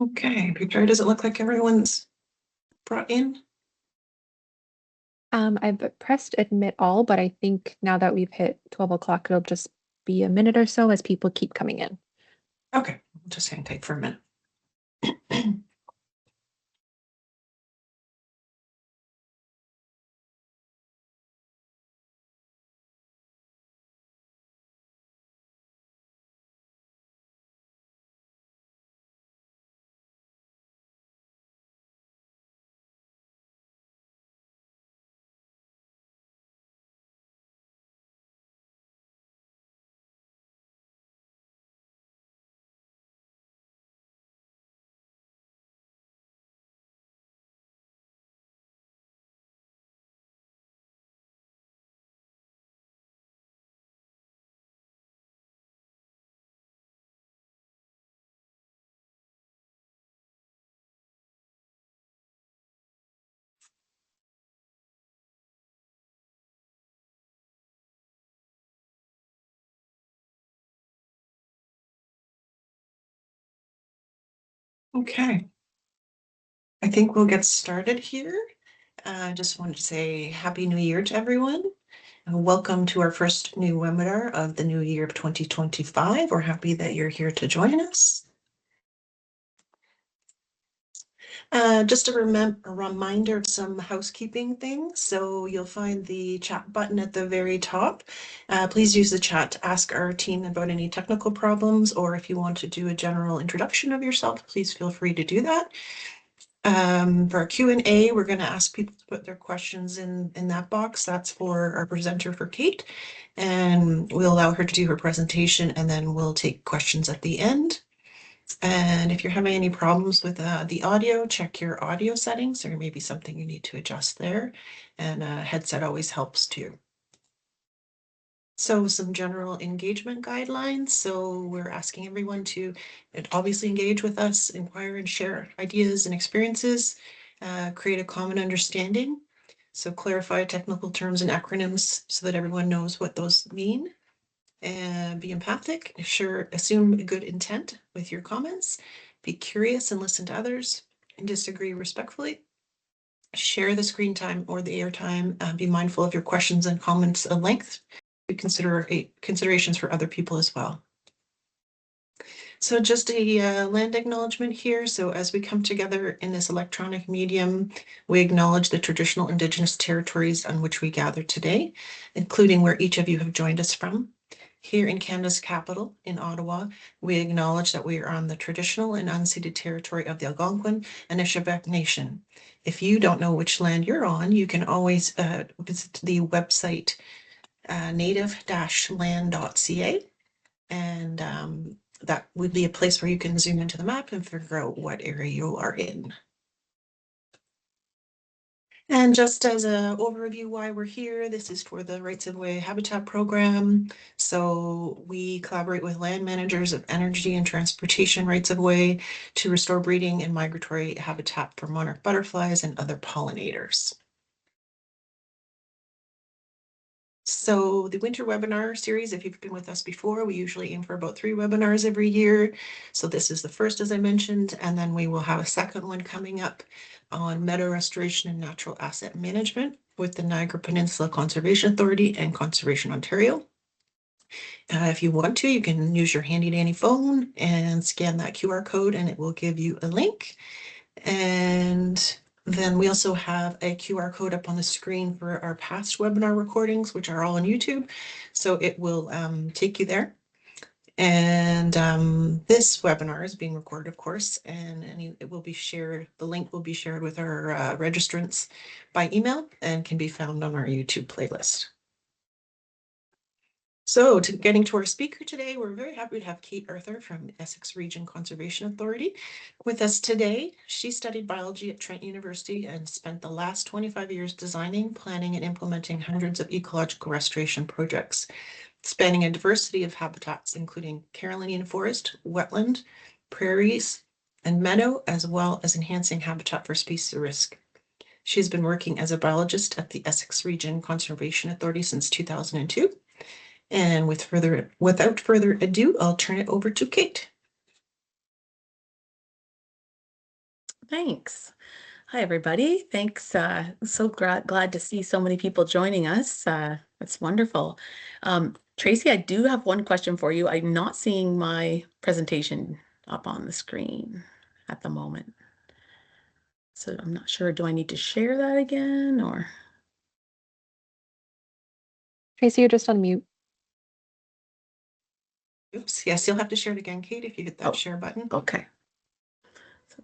Okay, Victoria, does it look like everyone's brought in? I've pressed admit all, but I think now that we've hit 12 o'clock, it'll just be a minute or so as people keep coming in. Okay, we'll just hang tight for a minute. Okay, I think we'll get started here. I just wanted to say Happy New Year to everyone. And welcome to our first new webinar of the new year of 2025. We're happy that you're here to join us. Just a reminder of some housekeeping things. So you'll find the chat button at the very top. Please use the chat to ask our team about any technical problems, or if you want to do a general introduction of yourself, please feel free to do that. For our Q&A, we're going to ask people to put their questions in that box. That's for our presenter, for Kate. And we'll allow her to do her presentation, and then we'll take questions at the end. And if you're having any problems with the audio, check your audio settings. There may be something you need to adjust there. And a headset always helps too. So some general engagement guidelines. So we're asking everyone to obviously engage with us, inquire and share ideas and experiences, create a common understanding. So clarify technical terms and acronyms so that everyone knows what those mean. And be empathic, assume good intent with your comments, be curious and listen to others, and disagree respectfully. Share the screen time or the airtime, be mindful of your questions and comments length. Consider considerations for other people as well. So just a land acknowledgement here. So as we come together in this electronic medium, we acknowledge the traditional Indigenous territories on which we gather today, including where each of you have joined us from. Here in Canada's capital, in Ottawa, we acknowledge that we are on the traditional and unceded territory of the Algonquin and Anishinaabe Nation. If you don't know which land you're on, you can always visit the website native-land.ca, and that would be a place where you can zoom into the map and figure out what area you are in. And just as an overview why we're here, this is for the Rights of Way Habitat Program. So we collaborate with land managers of energy and transportation rights of way to restore breeding and migratory habitat for monarch butterflies and other pollinators. So the winter webinar series, if you've been with us before, we usually aim for about 3 webinars every year. So this is the first, as I mentioned, and then we will have a second one coming up on meadow restoration and natural asset management with the Niagara Peninsula Conservation Authority and Conservation Ontario. If you want to, you can use your handy dandy phone and scan that QR code and it will give you a link. And then we also have a QR code up on the screen for our past webinar recordings, which are all on YouTube. So it will take you there. And this webinar is being recorded, of course, and it will be shared. The link will be shared with our registrants by email and can be found on our YouTube playlist. So getting to our speaker today, we're very happy to have Kate Arthur from Essex Region Conservation Authority with us today. She studied biology at Trent University and spent the last 25 years designing, planning, and implementing hundreds of ecological restoration projects, spanning a diversity of habitats, including Carolinian forest, wetland, prairies, and meadow, as well as enhancing habitat for species at risk. She's been working as a biologist at the Essex Region Conservation Authority since 2002. And without further ado, I'll turn it over to Kate. Thanks. Hi, everybody. Thanks. So glad to see so many people joining us. It's wonderful. Tracy, I do have one question for you. I'm not seeing my presentation up on the screen at the moment. So I'm not sure. Do I need to share that again or? Tracy, you're just on mute. Oops, yes, you'll have to share it again, Kate, if you hit that Oh, share button. okay. So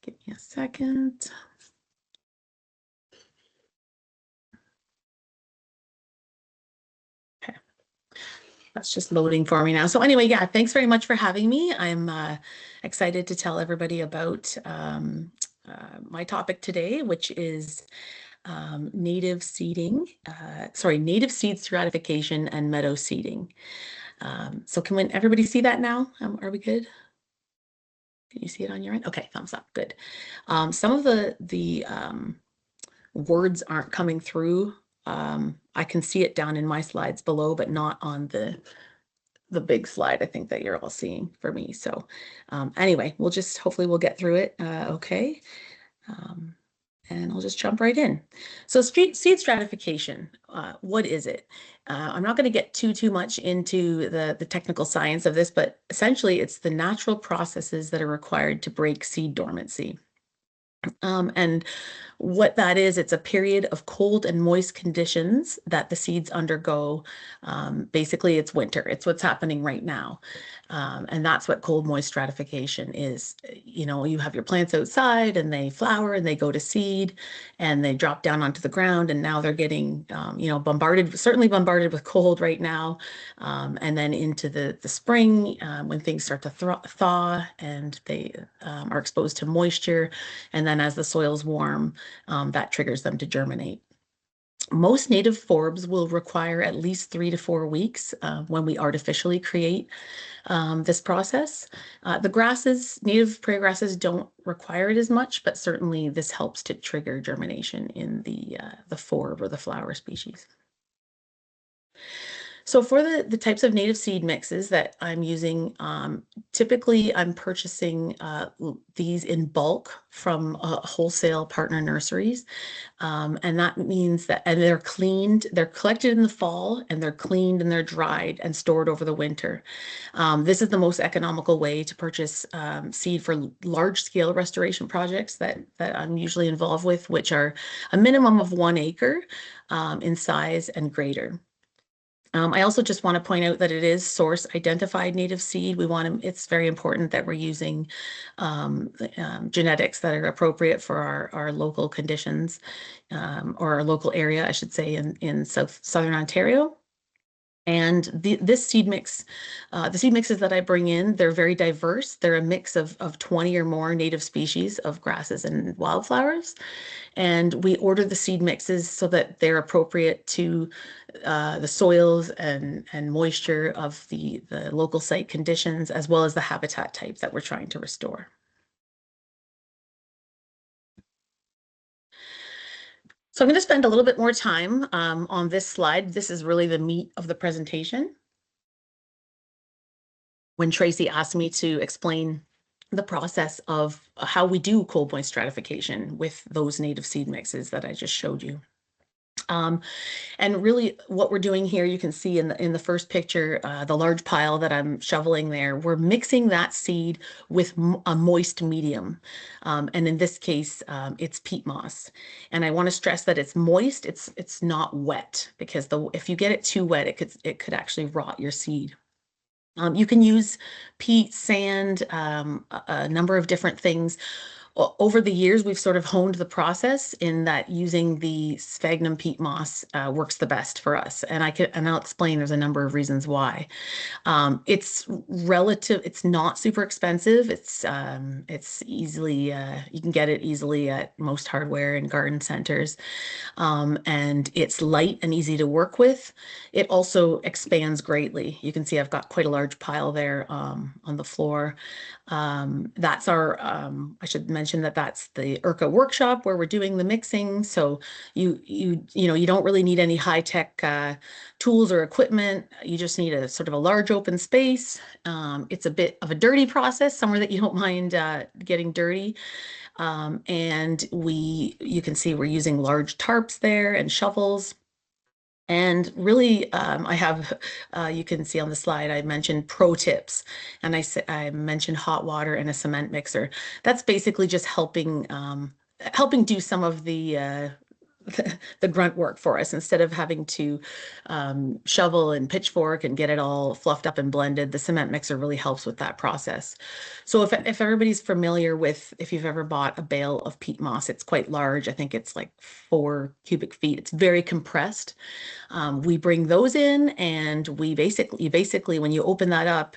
give me a second. Okay. That's just loading for me now. So anyway, yeah, thanks very much for having me. I'm excited to tell everybody about my topic today, which is native seeding, native seed stratification and meadow seeding. So can everybody see that now? Are we good? Can you see it on your end? Okay, thumbs up, good. Some of the words aren't coming through. I can see it down in my slides below, but not on the big slide I think that you're all seeing for me. So anyway, hopefully we'll get through it okay. And I'll just jump right in. So seed stratification, what is it? I'm not going to get too much into the technical science of this, but essentially it's the natural processes that are required to break seed dormancy. And what that is, it's a period of cold and moist conditions that the seeds undergo. Basically, it's winter. It's what's happening right now. And that's what cold, moist stratification is. You know, you have your plants outside and they flower and they go to seed and they drop down onto the ground. And now they're getting, certainly bombarded with cold right now. And then into the spring, when things start to thaw and they are exposed to moisture. And then as the soil's warm, that triggers them to germinate. Most native forbs will require at least 3 to 4 weeks when we artificially create this process. The grasses, native prairie grasses, don't require it as much, but certainly this helps to trigger germination in the forb or the flower species. So for the types of native seed mixes that I'm using, typically I'm purchasing these in bulk from wholesale partner nurseries. And that means that they're cleaned, they're collected in the fall and they're cleaned and they're dried and stored over the winter. This is the most economical way to purchase seed for large scale restoration projects that I'm usually involved with, which are a minimum of 1 acre in size and greater. I also just want to point out that it is source identified native seed. It's very important that we're using genetics that are appropriate for our local conditions, or our local area, I should say, in southern Ontario. And this seed mix, the seed mixes that I bring in, they're very diverse. They're a mix of 20 or more native species of grasses and wildflowers. And we order the seed mixes so that they're appropriate to the soils and moisture of the local site conditions, as well as the habitat type that we're trying to restore. So I'm going to spend a little bit more time on this slide. This is really the meat of the presentation. When Tracy asked me to explain the process of how we do cold moist stratification with those native seed mixes that I just showed you. And really what we're doing here, you can see in the first picture, the large pile that I'm shoveling there, we're mixing that seed with a moist medium. And in this case, it's peat moss. And I want to stress that it's moist, it's not wet, because if you get it too wet, it could actually rot your seed. You can use peat, sand, a number of different things. Over the years, we've sort of honed the process in that using the sphagnum peat moss works the best for us. And I'll explain, there's a number of reasons why. It's not super expensive. It's easily, you can get it easily at most hardware and garden centers. And it's light and easy to work with. It also expands greatly. You can see I've got quite a large pile there on the floor. That's I should mention that that's the IRCA workshop where we're doing the mixing. So you don't really need any high-tech tools or equipment. You just need a sort of a large open space. It's a bit of a dirty process, somewhere that you don't mind getting dirty. And you can see we're using large tarps there and shovels. And really, I have, you can see on the slide, I mentioned pro tips, and I mentioned hot water and a cement mixer. That's basically just helping do some of the grunt work for us instead of having to shovel and pitchfork and get it all fluffed up and blended. The cement mixer really helps with that process. So if everybody's familiar with, if you've ever bought a bale of peat moss, it's quite large. I think it's like 4 cubic feet. It's very compressed. We bring those in, and we basically when you open that up,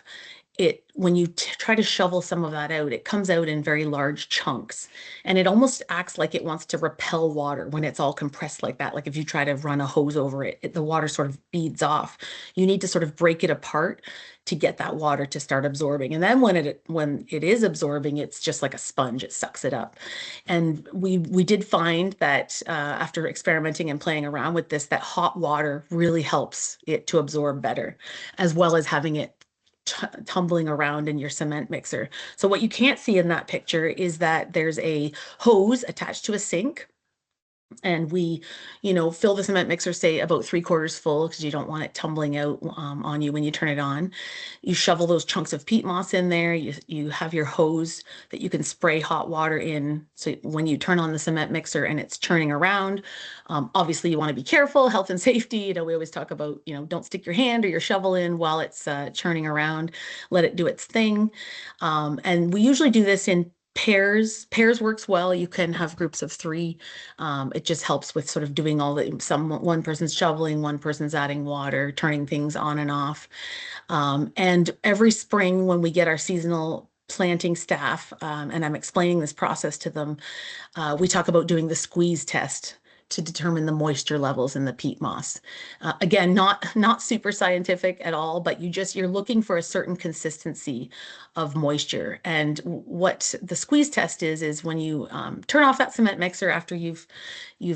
when you try to shovel some of that out, it comes out in very large chunks, and it almost acts like it wants to repel water when it's all compressed like that. Like if you try to run a hose over it, the water sort of beads off. You need to sort of break it apart to get that water to start absorbing. And then when it is absorbing, it's just like a sponge. It sucks it up. And we did find that after experimenting and playing around with this, that hot water really helps it to absorb better, as well as having it tumbling around in your cement mixer. So what you can't see in that picture is that there's a hose attached to a sink, and we, fill the cement mixer, say about 3/4 full, because you don't want it tumbling out on you when you turn it on. You shovel those chunks of peat moss in there. You have your hose that you can spray hot water in. So when you turn on the cement mixer and it's churning around, obviously you want to be careful, health and safety. We always talk about, don't stick your hand or your shovel in while it's churning around. Let it do its thing. And we usually do this in pairs. Pairs works well. You can have groups of 3. It just helps with sort of doing all one person's shoveling, one person's adding water, turning things on and off. And every spring when we get our seasonal planting staff, and I'm explaining this process to them, we talk about doing the squeeze test to determine the moisture levels in the peat moss. Again, not super scientific at all, but you're looking for a certain consistency of moisture. And what the squeeze test is when you turn off that cement mixer after you've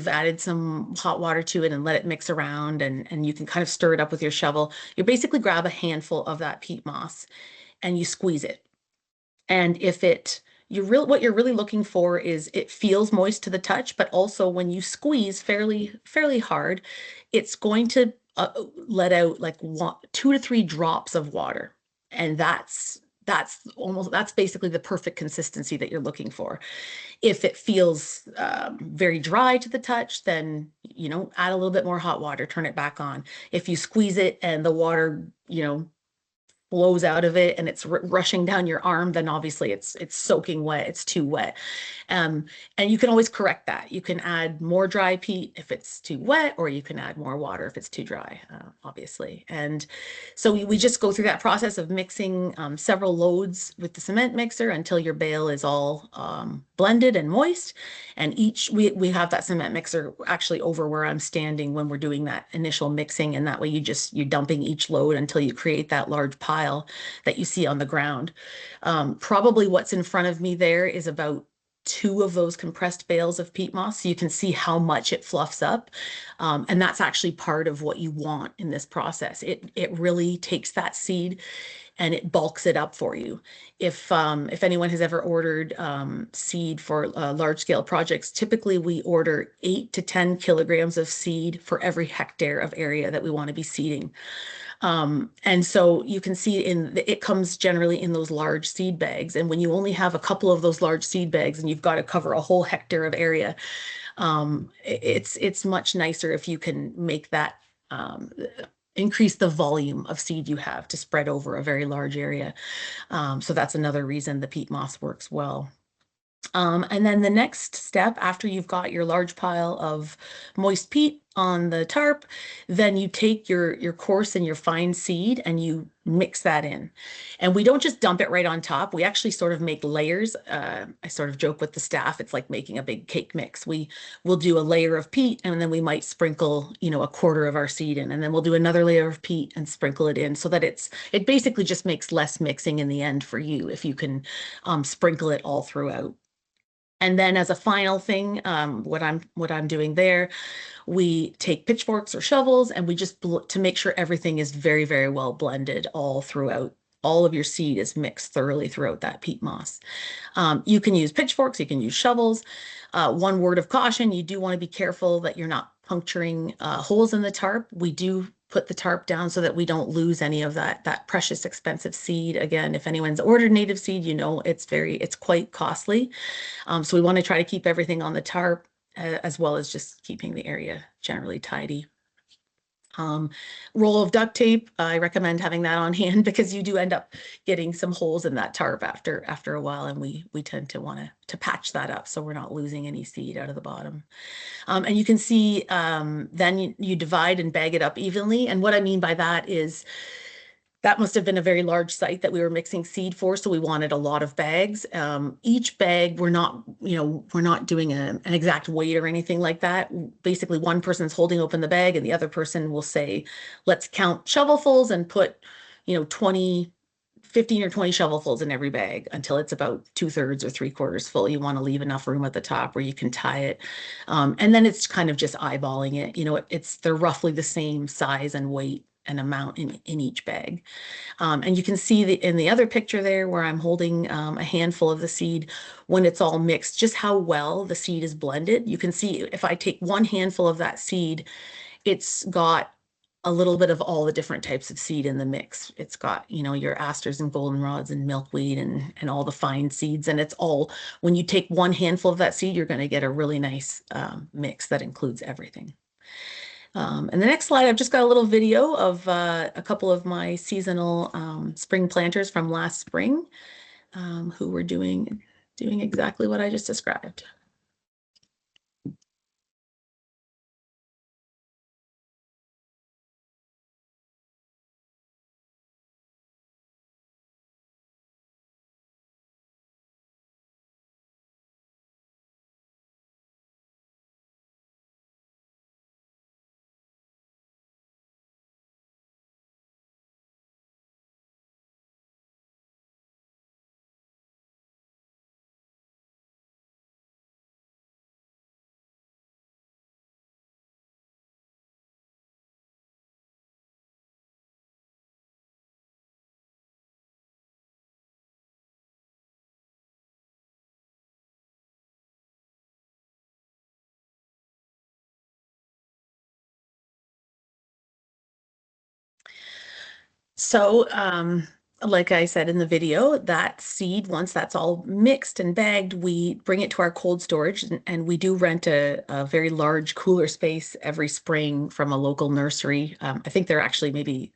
added some hot water to it and let it mix around, and you can kind of stir it up with your shovel. You basically grab a handful of that peat moss and you squeeze it. And what you're really looking for is it feels moist to the touch, but also when you squeeze fairly hard, it's going to let out like 2 to 3 drops of water. And that's basically the perfect consistency that you're looking for. If it feels very dry to the touch, then, add a little bit more hot water, turn it back on. If you squeeze it and the water, flows out of it and it's rushing down your arm, then obviously it's soaking wet, it's too wet. And you can always correct that. You can add more dry peat if it's too wet, or you can add more water if it's too dry, obviously. And so we just go through that process of mixing several loads with the cement mixer until your bale is all blended and moist. And we have that cement mixer actually over where I'm standing when we're doing that initial mixing, and that way you're dumping each load until you create that large pile that you see on the ground. Probably what's in front of me there is about 2 of those compressed bales of peat moss, so you can see how much it fluffs up. And that's actually part of what you want in this process. It really takes that seed and it bulks it up for you. If anyone has ever ordered seed for large scale projects, typically we order 8 to 10 kilograms of seed for every hectare of area that we want to be seeding. And so you can see it comes generally in those large seed bags. And when you only have a couple of those large seed bags and you've got to cover a whole hectare of area, it's much nicer if you can make that increase the volume of seed you have to spread over a very large area. So that's another reason the peat moss works well. And then the next step, after you've got your large pile of moist peat on the tarp, then you take your coarse and your fine seed and you mix that in. And we don't just dump it right on top. We actually sort of make layers. I sort of joke with the staff, it's like making a big cake mix. We'll do a layer of peat, and then we might sprinkle, a quarter of our seed in, and then we'll do another layer of peat and sprinkle it in, so that it basically just makes less mixing in the end for you if you can sprinkle it all throughout. And then as a final thing, what I'm doing there, we take pitchforks or shovels and we just to make sure everything is very, very well blended all throughout all of your seed is mixed thoroughly throughout that peat moss. You can use pitchforks, you can use shovels. One word of caution, you do want to be careful that you're not puncturing holes in the tarp. We do put the tarp down so that we don't lose any of that precious expensive seed. Again, if anyone's ordered native seed, you know it's quite costly. So we want to try to keep everything on the tarp as well as just keeping the area generally tidy. Roll of duct tape, I recommend having that on hand because you do end up getting some holes in that tarp after a while, and we tend to want to patch that up so we're not losing any seed out of the bottom. And you can see then you divide and bag it up evenly, and what I mean by that is that must have been a very large site that we were mixing seed for, so we wanted a lot of bags. Each bag, we're not doing an exact weight or anything like that. Basically, one person's holding open the bag and the other person will say, let's count shovelfuls and put, 15 or 20 shovelfuls in every bag until it's about 2/3 or 3/4 full. You want to leave enough room at the top where you can tie it. And then it's kind of just eyeballing it. They're roughly the same size and weight and amount in each bag. And you can see in the other picture there where I'm holding a handful of the seed, when it's all mixed, just how well the seed is blended. You can see if I take one handful of that seed, it's got a little bit of all the different types of seed in the mix. It's got, your asters and goldenrods and milkweed and all the fine seeds. And it's all, when you take one handful of that seed, you're going to get a really nice mix that includes everything. And the next slide, I've just got a little video of a couple of my seasonal spring planters from last spring who were doing exactly what I just described. So, like I said in the video, that seed, once that's all mixed and bagged, we bring it to our cold storage, and we do rent a very large cooler space every spring from a local nursery. I think they're actually maybe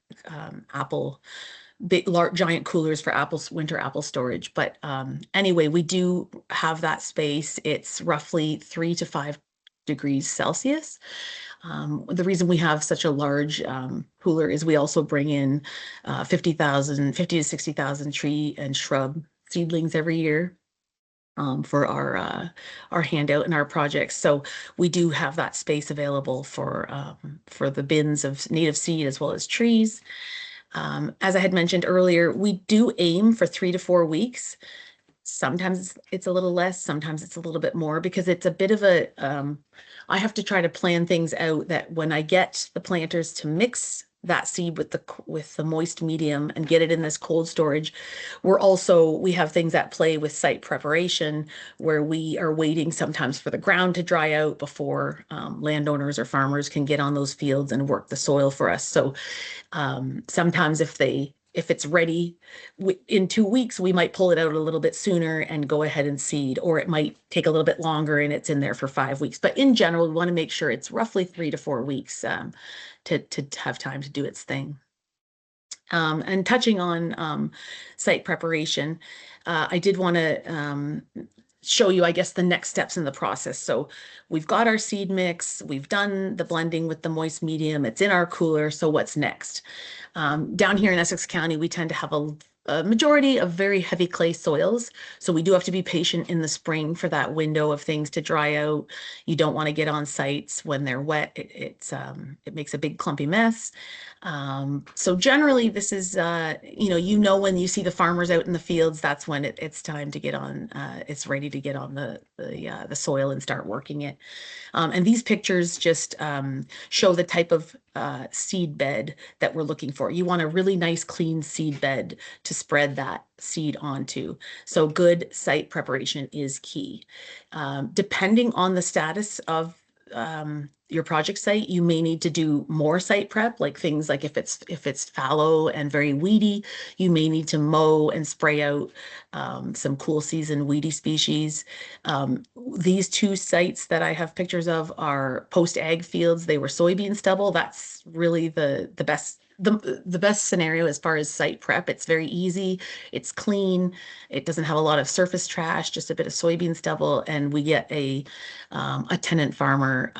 big, large, giant coolers for winter apple storage. But anyway, we do have that space. It's roughly 3 to 5 degrees Celsius. The reason we have such a large cooler is we also bring in 50 to 60,000 tree and shrub seedlings every year for our handout and our projects. So we do have that space available for the bins of native seed as well as trees. As I had mentioned earlier, we do aim for 3 to 4 weeks. Sometimes it's a little less, sometimes it's a little bit more, because it's a bit of a, I have to try to plan things out that when I get the planters to mix that seed with the moist medium and get it in this cold storage, we have things at play with site preparation where we are waiting sometimes for the ground to dry out before landowners or farmers can get on those fields and work the soil for us. So sometimes if it's ready in 2 weeks, we might pull it out a little bit sooner and go ahead and seed, or it might take a little bit longer and it's in there for 5 weeks. But in general, we want to make sure it's roughly 3 to 4 weeks to have time to do its thing. And touching on site preparation, I did want to show you, I guess, the next steps in the process. So we've got our seed mix, we've done the blending with the moist medium, it's in our cooler. So what's next? Down here in Essex County, we tend to have a majority of very heavy clay soils. So we do have to be patient in the spring for that window of things to dry out. You don't want to get on sites when they're wet. It makes a big clumpy mess. So generally this is, when you see the farmers out in the fields, that's when it's time to get on, it's ready to get on the soil and start working it. And these pictures just show the type of seed bed that we're looking for. You want a really nice clean seed bed to spread that seed onto. So good site preparation is key. Depending on the status of your project site, you may need to do more site prep, like things like if it's fallow and very weedy, you may need to mow and spray out some cool season weedy species. These two sites that I have pictures of are post-ag fields. They were soybean stubble. That's really the best the best scenario as far as site prep. It's very easy, it's clean, it doesn't have a lot of surface trash, just a bit of soybean stubble, and we get a tenant farmer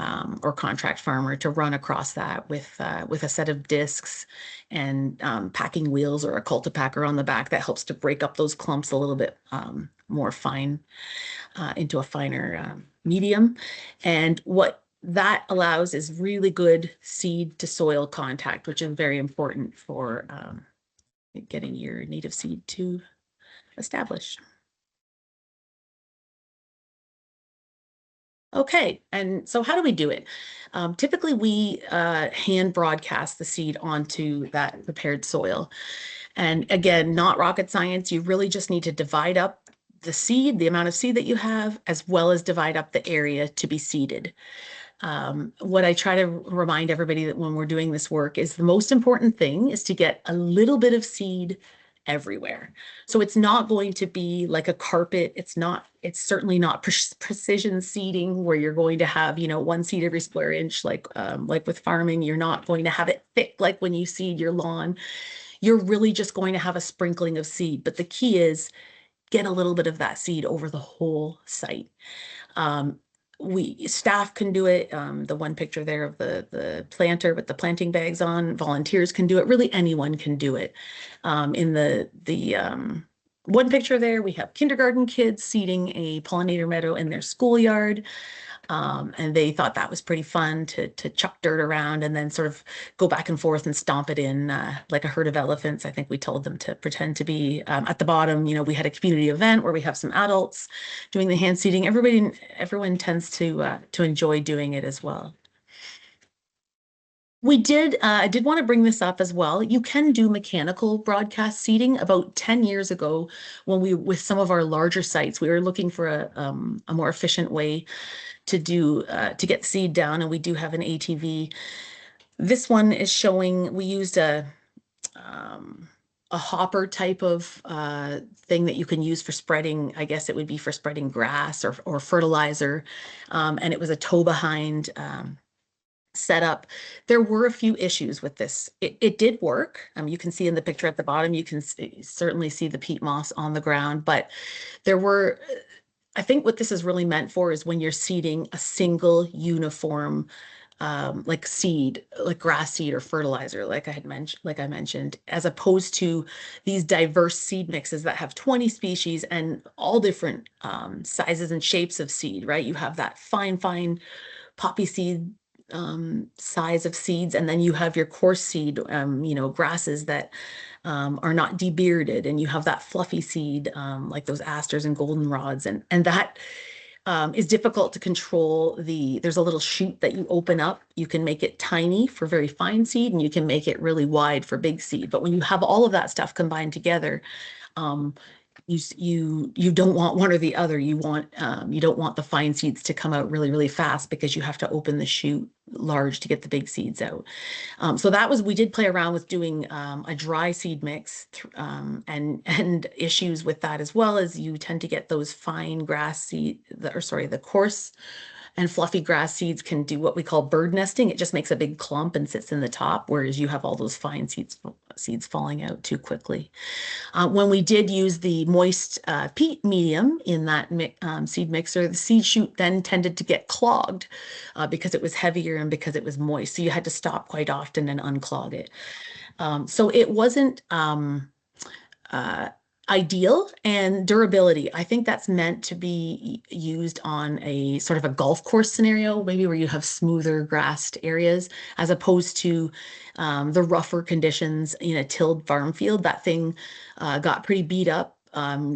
or contract farmer to run across that with a set of discs and packing wheels or a cultipacker on the back that helps to break up those clumps a little bit more fine into a finer medium. And what that allows is really good seed to soil contact, which is very important for getting your native seed to establish. Okay, and so how do we do it? Typically, we hand broadcast the seed onto that prepared soil. And again, not rocket science. You really just need to divide up the seed, the amount of seed that you have, as well as divide up the area to be seeded. What I try to remind everybody that when we're doing this work is the most important thing is to get a little bit of seed everywhere. So it's not going to be like a carpet. It's certainly not precision seeding where you're going to have, one seed every square inch, like with farming. You're not going to have it thick like when you seed your lawn. You're really just going to have a sprinkling of seed. But the key is get a little bit of that seed over the whole site. Staff can do it. The one picture there of the planter with the planting bags on, volunteers can do it. Really anyone can do it. In the one picture there, we have kindergarten kids seeding a pollinator meadow in their schoolyard. And they thought that was pretty fun to chuck dirt around and then sort of go back and forth and stomp it in like a herd of elephants. I think we told them to pretend to be at the bottom. We had a community event where we have some adults doing the hand seeding. Everyone tends to enjoy doing it as well. I did want to bring this up as well. You can do mechanical broadcast seeding. About 10 years ago, with some of our larger sites, we were looking for a more efficient way to get seed down, and we do have an ATV. This one is showing we used a hopper type of thing that you can use for spreading. I guess it would be for spreading grass or fertilizer, and it was a tow behind setup. There were a few issues with this. It did work. You can see in the picture at the bottom, you can certainly see the peat moss on the ground, but there were, I think what this is really meant for is when you're seeding a single uniform like seed, like grass seed or fertilizer, like I mentioned, as opposed to these diverse seed mixes that have 20 species and all different sizes and shapes of seed, right? You have that fine poppy seed size of seeds, and then you have your coarse seed, grasses that are not debearded, and you have that fluffy seed like those asters and goldenrods, and that is difficult to control. There's a little chute that you open up. You can make it tiny for very fine seed, and you can make it really wide for big seed. But when you have all of that stuff combined together, you don't want one or the other. You don't want the fine seeds to come out really fast because you have to open the chute large to get the big seeds out. So we did play around with doing a dry seed mix and issues with that as well, as you tend to get those fine grass seed, the coarse and fluffy grass seeds can do what we call bird nesting. It just makes a big clump and sits in the top, whereas you have all those fine seeds falling out too quickly. When we did use the moist peat medium in that seed mixer, the seed chute then tended to get clogged because it was heavier and because it was moist. So you had to stop quite often and unclog it. So it wasn't ideal. And durability, I think that's meant to be used on a sort of a golf course scenario, maybe where you have smoother grassed areas, as opposed to the rougher conditions in a tilled farm field. That thing got pretty beat up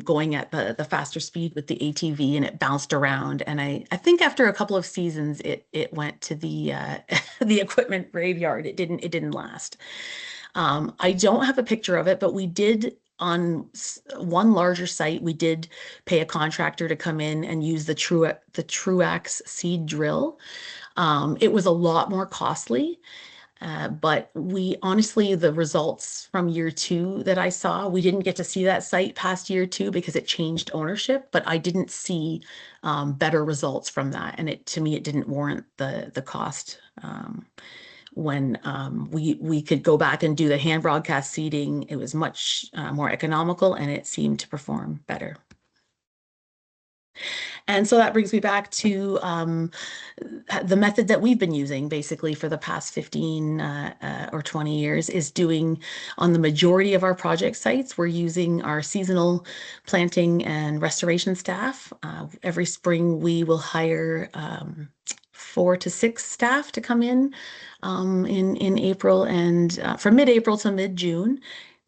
going at the faster speed with the ATV, and it bounced around. And I think after a couple of seasons, it went to the the equipment graveyard. It didn't last. I don't have a picture of it, but we did on one larger site, we did pay a contractor to come in and use the Truax seed drill. It was a lot more costly. But we honestly, the results from year 2 that I saw, we didn't get to see that site past year 2 because it changed ownership, but I didn't see better results from that. And to me, it didn't warrant the cost. When we could go back and do the hand broadcast seeding, it was much more economical, and it seemed to perform better. And so that brings me back to the method that we've been using basically for the past 15 or 20 years is doing on the majority of our project sites. We're using our seasonal planting and restoration staff. Every spring we will hire 4 to 6 staff to come in April and from mid-April to mid-June.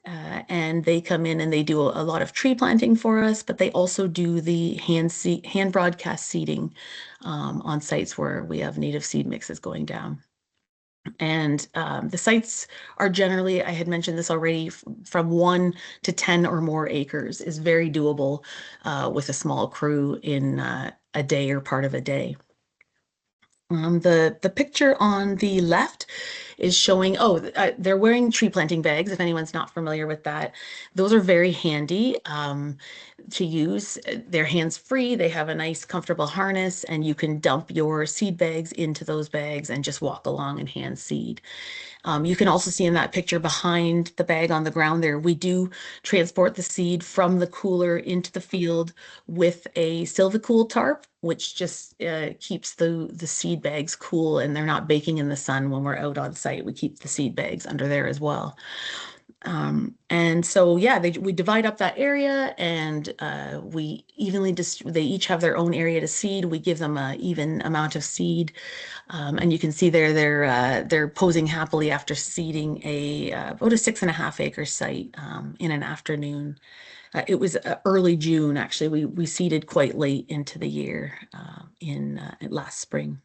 And they come in and they do a lot of tree planting for us, but they also do the hand broadcast seeding on sites where we have native seed mixes going down. And the sites are generally, I had mentioned this already, from 1 to 10 or more acres is very doable with a small crew in a day or part of a day. The picture on the left is showing, they're wearing tree planting bags, if anyone's not familiar with that. Those are very handy to use. They're hands-free, they have a nice comfortable harness, and you can dump your seed bags into those bags and just walk along and hand seed. You can also see in that picture behind the bag on the ground there, we do transport the seed from the cooler into the field with a Silvicool tarp, which just keeps the seed bags cool and they're not baking in the sun when we're out on site. We keep the seed bags under there as well. And so, yeah, we divide up that area and we evenly they each have their own area to seed. We give them an even amount of seed. And you can see there they're posing happily after seeding about a 6.5 acre site in an afternoon. It was early June, actually. We seeded quite late into the year in last spring.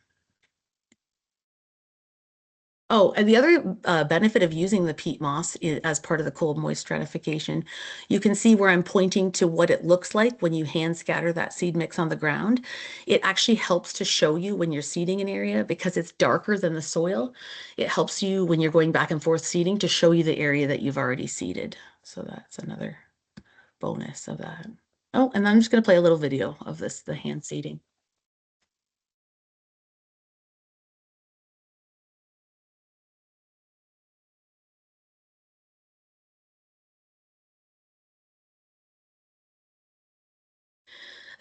Oh, and the other benefit of using the peat moss as part of the cold moist stratification, you can see where I'm pointing to what it looks like when you hand scatter that seed mix on the ground. It actually helps to show you when you're seeding an area because it's darker than the soil. It helps you when you're going back and forth seeding to show you the area that you've already seeded. So that's another bonus of that. Oh, and I'm just going to play a little video of the hand seeding.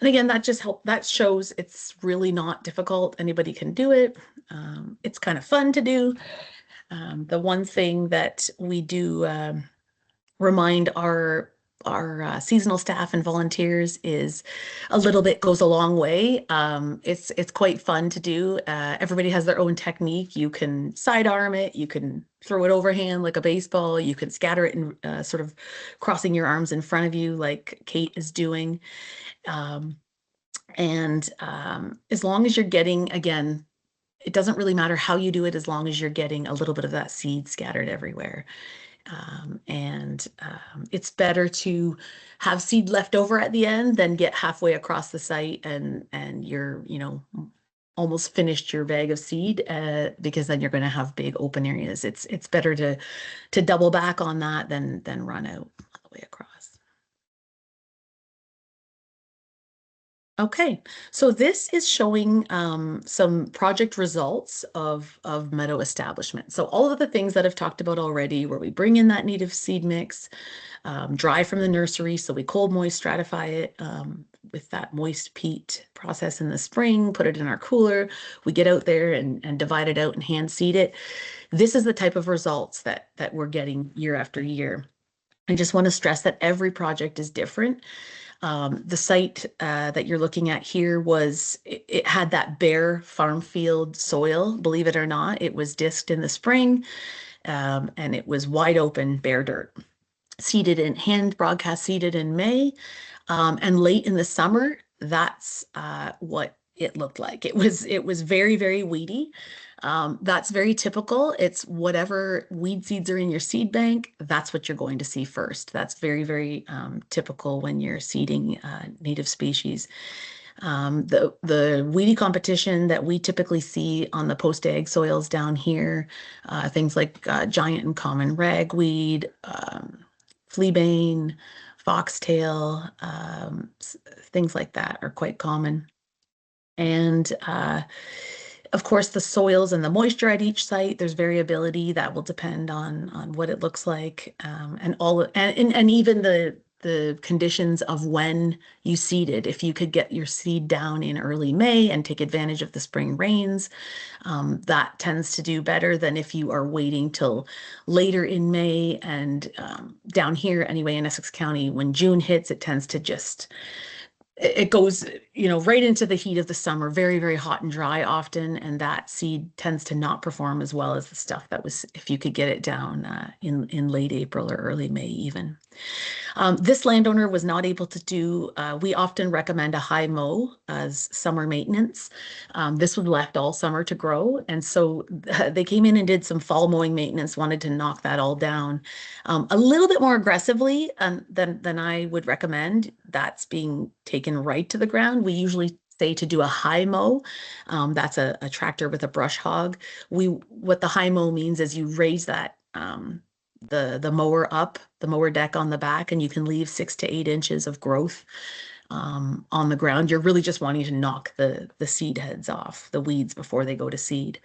And again, that shows it's really not difficult. Anybody can do it. It's kind of fun to do. The one thing that we do remind our seasonal staff and volunteers is a little bit goes a long way. It's quite fun to do. Everybody has their own technique. You can sidearm it. You can throw it overhand like a baseball. You can scatter it and sort of crossing your arms in front of you like Kate is doing. As long as you're getting, again, it doesn't really matter how you do it as long as you're getting a little bit of that seed scattered everywhere. It's better to have seed left over at the end than get halfway across the site and you're, almost finished your bag of seed because then you're going to have big open areas. It's better to double back on that than run out all the way across. Okay, so this is showing some project results of Meadow establishment. So all of the things that I've talked about already, where we bring in that native seed mix, dry from the nursery, so we cold moist stratify it with that moist peat process in the spring, put it in our cooler, we get out there and divide it out and hand seed it. This is the type of results that we're getting year after year. I just want to stress that every project is different. The site that you're looking at here it had that bare farm field soil, believe it or not. It was disked in the spring and it was wide open bare dirt. hand broadcast seeded in May. And late in the summer, that's what it looked like. It was very, very weedy. That's very typical. It's whatever weed seeds are in your seed bank, that's what you're going to see first. That's very, very typical when you're seeding native species. The weedy competition that we typically see on the post-ag soils down here, things like giant and common ragweed, fleabane, foxtail, things like that are quite common. And of course, the soils and the moisture at each site, there's variability that will depend on what it looks like, and even the conditions of when you seeded. If you could get your seed down in early May and take advantage of the spring rains, that tends to do better than if you are waiting till later in May. And down here anyway in Essex County, when June hits, it tends to just it goes, right into the heat of the summer, very, very hot and dry often, and that seed tends to not perform as well as the stuff that was, if you could get it down in late April or early May even. This landowner was not able to do, we often recommend a high mow as summer maintenance. This was left all summer to grow, and so they came in and did some fall mowing maintenance, wanted to knock that all down a little bit more aggressively than I would recommend. That's being taken right to the ground. We usually say to do a high mow. That's a tractor with a brush hog. What the high mow means is you raise that the mower up, the mower deck on the back, and you can leave 6 to 8 inches of growth on the ground. You're really just wanting to knock the seed heads off, the weeds, before they go to seed.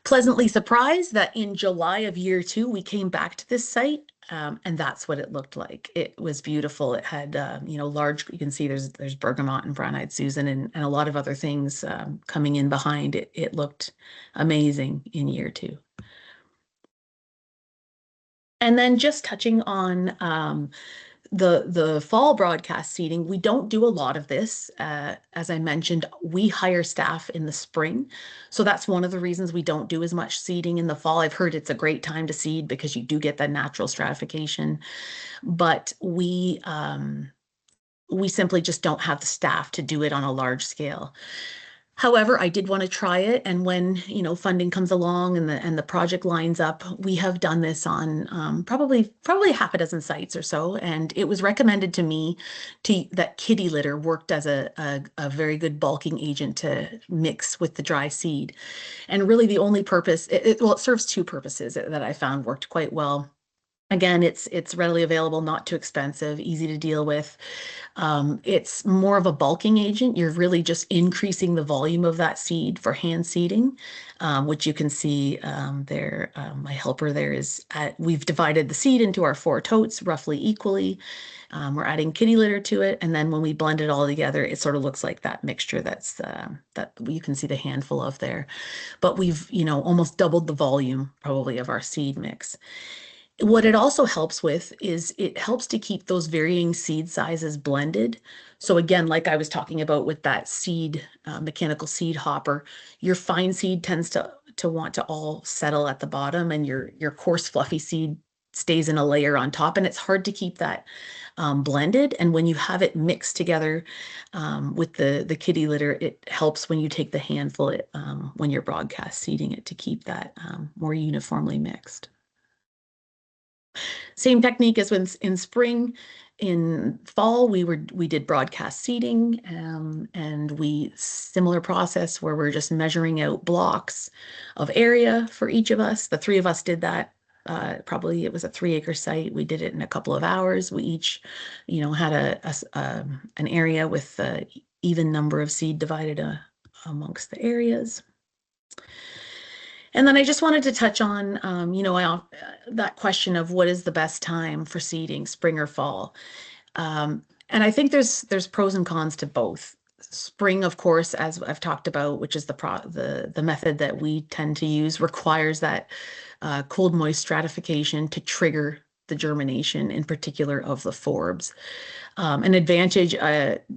Pleasantly surprised that in July of year 2, we came back to this site, and that's what it looked like. It was beautiful. It had, large, you can see there's bergamot and brown-eyed Susan and a lot of other things coming in behind it. It looked amazing in year 2. And then just touching on the fall broadcast seeding, we don't do a lot of this. As I mentioned, we hire staff in the spring. So that's one of the reasons we don't do as much seeding in the fall. I've heard it's a great time to seed because you do get that natural stratification, but we simply just don't have the staff to do it on a large scale. However, I did want to try it, and when funding comes along and the project lines up, we have done this on probably half a dozen sites or so, and it was recommended to me that kitty litter worked as a very good bulking agent to mix with the dry seed. And really, the only purpose it serves 2 purposes that I found worked quite well. Again, it's readily available, not too expensive, easy to deal with. It's more of a bulking agent. You're really just increasing the volume of that seed for hand seeding, which you can see there. My helper there we've divided the seed into our 4 totes roughly equally. We're adding kitty litter to it, and then when we blend it all together, it sort of looks like that mixture that you can see the handful of there. But we've almost doubled the volume probably of our seed mix. What it also helps with is it helps to keep those varying seed sizes blended. So again, like I was talking about with that seed, mechanical seed hopper, your fine seed tends to want to all settle at the bottom, and your coarse fluffy seed stays in a layer on top, and it's hard to keep that blended. And when you have it mixed together with the kitty litter, it helps when you take the handful when you're broadcast seeding it to keep that more uniformly mixed. Same technique as when in spring. In fall, we did broadcast seeding, and similar process where we're just measuring out blocks of area for each of us. The 3 of us did that. Probably it was a 3-acre site. We did it in a couple of hours. We each, had an area with an even number of seed divided amongst the areas. And then I just wanted to touch on, that question of what is the best time for seeding, spring or fall. And I think there's pros and cons to both. Spring, of course, as I've talked about, which is the method that we tend to use, requires that cold moist stratification to trigger the germination, in particular of the forbs. An advantage,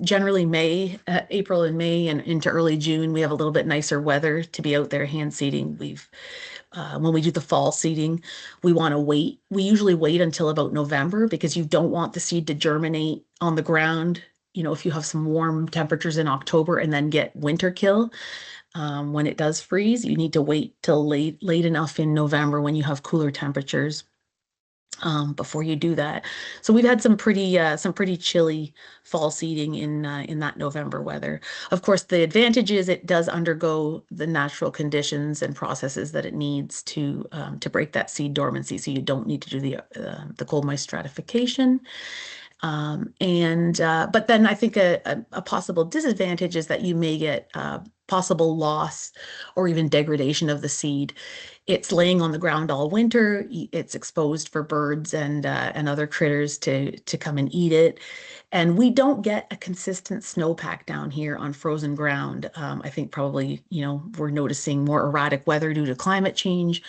generally April and May and into early June, we have a little bit nicer weather to be out there hand seeding. when we do the fall seeding, we want to wait. We usually wait until about November because you don't want the seed to germinate on the ground. You know, if you have some warm temperatures in October and then get winter kill, when it does freeze, you need to wait till late enough in November when you have cooler temperatures before you do that. So we've had some pretty chilly fall seeding in that November weather. Of course, the advantage is it does undergo the natural conditions and processes that it needs to break that seed dormancy. So you don't need to do the cold moist stratification. But then I think a possible disadvantage is that you may get possible loss or even degradation of the seed. It's laying on the ground all winter. It's exposed for birds and other critters to come and eat it. And we don't get a consistent snowpack down here on frozen ground. I think probably, you know, we're noticing more erratic weather due to climate change.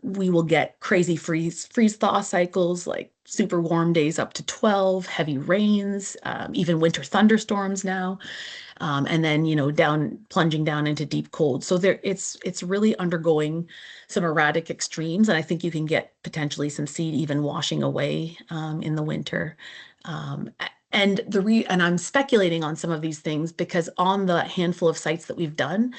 We will get crazy freeze thaw cycles, like super warm days up to 12, heavy rains, even winter thunderstorms now. And then, you know, plunging down into deep cold. So it's really undergoing some erratic extremes. And I think you can get potentially some seed even washing away in the winter. And I'm speculating on some of these things because on the handful of sites that we've done,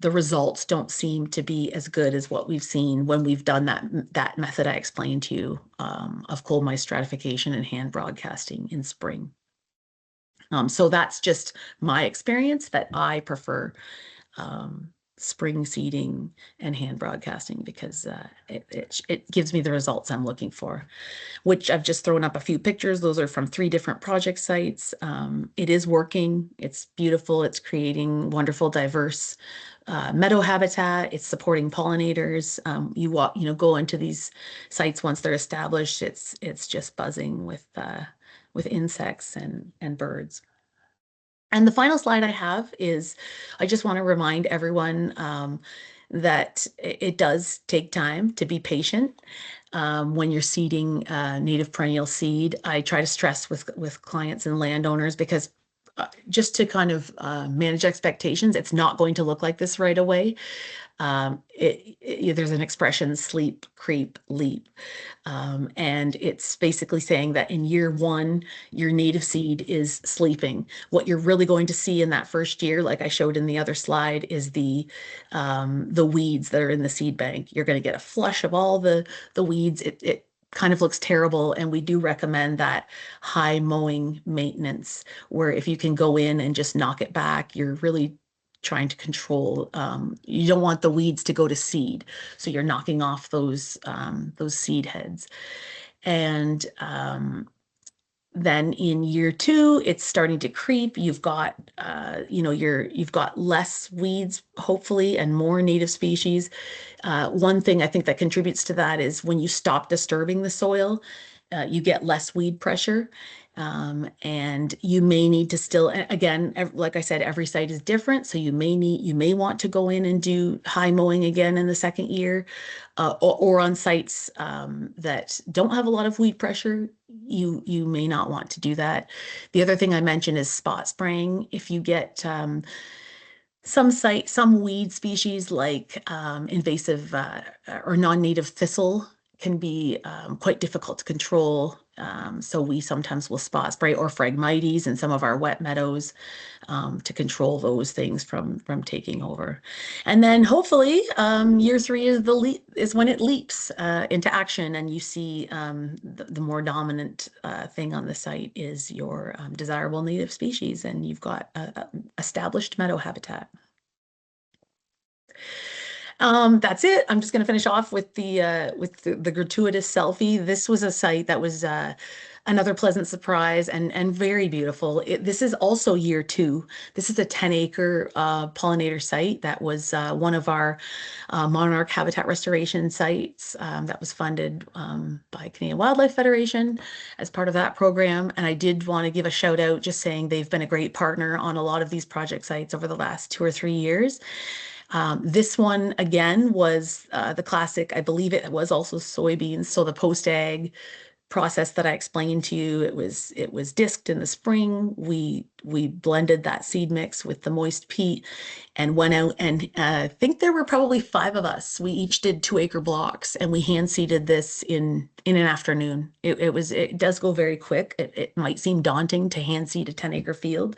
the results don't seem to be as good as what we've seen when we've done that method I explained to you of cold moist stratification and hand broadcasting in spring. So that's just my experience that I prefer spring seeding and hand broadcasting because it gives me the results I'm looking for, which I've just thrown up a few pictures. Those are from 3 different project sites. It is working. It's beautiful. It's creating wonderful, diverse meadow habitat. It's supporting pollinators. You go into these sites once they're established. It's just buzzing with insects and birds. And the final slide I have is I just want to remind everyone that it does take time to be patient when you're seeding native perennial seed. I try to stress with clients and landowners because just to kind of manage expectations, it's not going to look like this right away. There's an expression, sleep, creep, leap. And it's basically saying that in year 1, your native seed is sleeping. What you're really going to see in that first year, like I showed in the other slide, is the weeds that are in the seed bank. You're going to get a flush of all the weeds. It kind of looks terrible, and we do recommend that high mowing maintenance, where if you can go in and just knock it back, you're really trying to control. You don't want the weeds to go to seed, so you're knocking off those seed heads. And then in year 2, it's starting to creep. You've got you've got less weeds, hopefully, and more native species. One thing I think that contributes to that is when you stop disturbing the soil, you get less weed pressure. And you may need to still, again, like I said, every site is different. So you may want to go in and do high mowing again in the second year, or on sites that don't have a lot of weed pressure, you may not want to do that. The other thing I mentioned is spot spraying. If you get some weed species like invasive or non-native thistle can be quite difficult to control. So we sometimes will spot spray, or Phragmites in some of our wet meadows to control those things from taking over. And then hopefully year 3 is when it leaps into action, and you see the more dominant thing on the site is your desirable native species, and you've got established meadow habitat. That's it. I'm just going to finish off with the gratuitous selfie. This was a site that was another pleasant surprise and very beautiful. This is also year 2. This is a 10-acre pollinator site that was one of our monarch habitat restoration sites that was funded by Canadian Wildlife Federation as part of that program. And I did want to give a shout out, just saying they've been a great partner on a lot of these project sites over the last 2 or 3 years. This one, again, was the classic, I believe it was also soybeans. So the post-ag process that I explained to you. It was disked in the spring. We blended that seed mix with the moist peat and went out, and I think there were probably 5 of us. We each did 2-acre blocks, and we hand seeded this in an afternoon. It does go very quick. It might seem daunting to hand seed a 10-acre field,